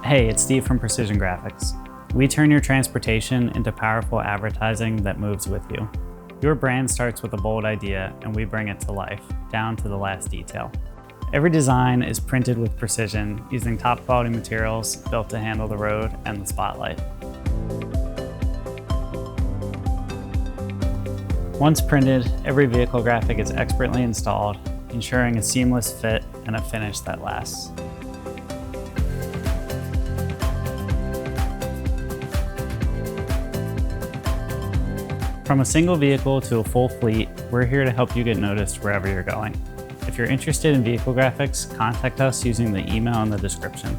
Hey, it's Steve from Precision Graphics. We turn your transportation into powerful advertising that moves with you. Your brand starts with a bold idea, and we bring it to life, down to the last detail. Every design is printed with precision, using top quality materials built to handle the road and the spotlight. Once printed, every vehicle graphic is expertly installed, ensuring a seamless fit and a finish that lasts. From a single vehicle to a full fleet, we're here to help you get noticed wherever you're going. If you're interested in vehicle graphics, contact us using the email in the description.